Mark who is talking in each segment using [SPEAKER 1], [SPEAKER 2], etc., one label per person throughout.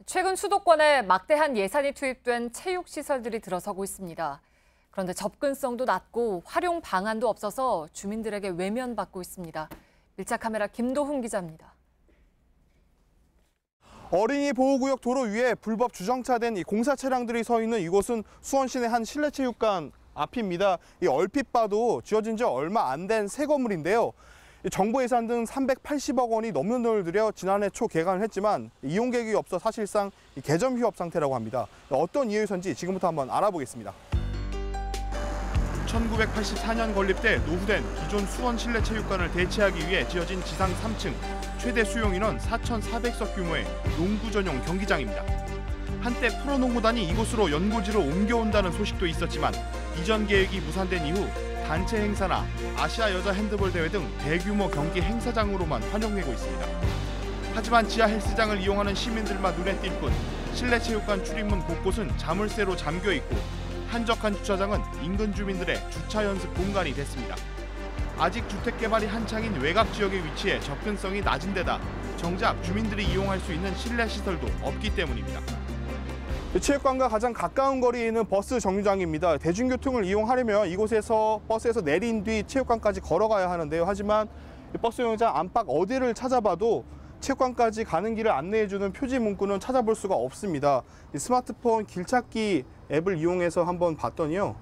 [SPEAKER 1] 최근 수도권에 막대한 예산이 투입된 체육시설들이 들어서고 있습니다. 그런데 접근성도 낮고 활용 방안도 없어서 주민들에게 외면받고 있습니다. 밀착카메라 김도훈 기자입니다.
[SPEAKER 2] 어린이 보호구역 도로 위에 불법 주정차된 이 공사 차량들이 서 있는 이곳은 수원시내 한 실내체육관 앞입니다. 이 얼핏 봐도 지어진 지 얼마 안 된 새 건물인데요. 정부 예산 등 380억 원이 넘는 돈을 들여 지난해 초 개관을 했지만 이용 계획이 없어 사실상 개점 휴업 상태라고 합니다. 어떤 이유에서인지 지금부터 한번 알아보겠습니다. 1984년 건립돼 노후된 기존 수원 실내체육관을 대체하기 위해 지어진 지상 3층, 최대 수용 인원 4,400석 규모의 농구 전용 경기장입니다. 한때 프로농구단이 이곳으로 연고지로 옮겨온다는 소식도 있었지만 이전 계획이 무산된 이후 단체 행사나 아시아 여자 핸드볼 대회 등 대규모 경기 행사장으로만 활용되고 있습니다. 하지만 지하 헬스장을 이용하는 시민들만 눈에 띌 뿐 실내 체육관 출입문 곳곳은 자물쇠로 잠겨 있고 한적한 주차장은 인근 주민들의 주차 연습 공간이 됐습니다. 아직 주택 개발이 한창인 외곽 지역에 위치해 접근성이 낮은 데다 정작 주민들이 이용할 수 있는 실내 시설도 없기 때문입니다. 체육관과 가장 가까운 거리에 있는 버스 정류장입니다. 대중교통을 이용하려면 이곳에서 버스에서 내린 뒤 체육관까지 걸어가야 하는데요. 하지만 버스 정류장 안팎 어디를 찾아봐도 체육관까지 가는 길을 안내해주는 표지 문구는 찾아볼 수가 없습니다. 스마트폰 길찾기 앱을 이용해서 한번 봤더니요.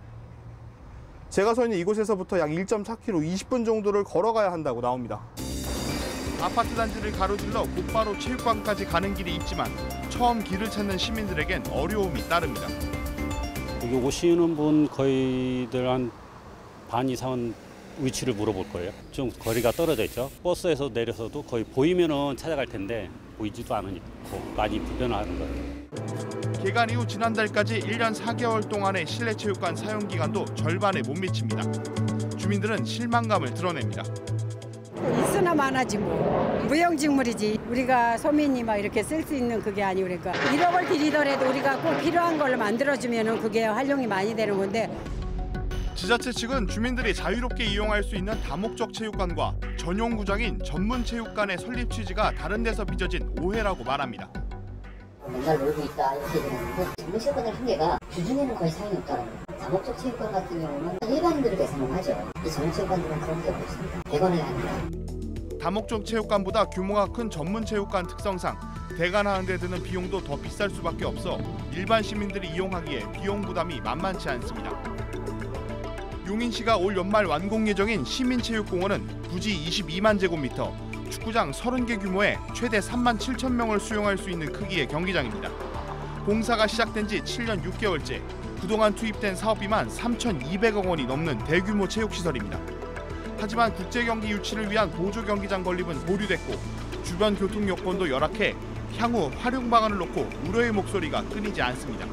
[SPEAKER 2] 제가 서 있는 이곳에서부터 약 1.4km, 20분 정도를 걸어가야 한다고 나옵니다. 아파트 단지를 가로질러 곧바로 체육관까지 가는 길이 있지만 처음 길을 찾는 시민들에겐 어려움이 따릅니다.
[SPEAKER 3] 여기 오시는 분 거의들 한 반 이상은 위치를 물어볼 거예요. 좀 거리가 떨어져 있죠. 버스에서 내려서도 거의 보이면은 찾아갈 텐데 보이지도 않으니까 많이 불편하는 거예요.
[SPEAKER 2] 개관 이후 지난달까지 1년 4개월 동안의 실내 체육관 사용 기간도 절반에 못 미칩니다. 주민들은 실망감을 드러냅니다.
[SPEAKER 4] 있으나 마나지 뭐. 무용직물이지. 우리가 서민이 막 이렇게 쓸 수 있는 그게 아니고 그러니까 1억을 들이더라도 우리가 꼭 필요한 걸로 만들어주면 그게 활용이 많이 되는 건데.
[SPEAKER 2] 지자체 측은 주민들이 자유롭게 이용할 수 있는 다목적 체육관과 전용 구장인 전문 체육관의 설립 취지가 다른 데서 빚어진 오해라고 말합니다.
[SPEAKER 5] 맨날 놀고 있다 이렇게 되는데 전문 체육관의 한계가 주중에는 거의 사용이 없다는 거예요. 다목적 체육관 같은 경우는 일반인들을 대상으로 하죠. 이 전문 체육관들은 그런 게 없습니다. 대관을 합니다.
[SPEAKER 2] 다목적 체육관보다 규모가 큰 전문 체육관 특성상 대관하는 데 드는 비용도 더 비쌀 수밖에 없어 일반 시민들이 이용하기에 비용 부담이 만만치 않습니다. 용인시가 올 연말 완공 예정인 시민체육공원은 부지 22만 제곱미터, 축구장 30개 규모의 최대 3만 7천 명을 수용할 수 있는 크기의 경기장입니다. 공사가 시작된 지 7년 6개월째, 그동안 투입된 사업비만 3,200억 원이 넘는 대규모 체육시설입니다. 하지만 국제경기 유치를 위한 보조경기장 건립은 보류됐고 주변 교통 여건도 열악해 향후 활용 방안을 놓고 우려의 목소리가 끊이지 않습니다.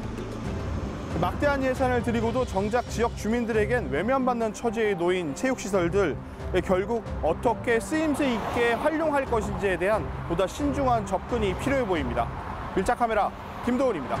[SPEAKER 2] 막대한 예산을 들이고도 정작 지역 주민들에겐 외면받는 처지에 놓인 체육시설들, 결국 어떻게 쓰임새 있게 활용할 것인지에 대한 보다 신중한 접근이 필요해 보입니다. 밀착카메라 김도훈입니다.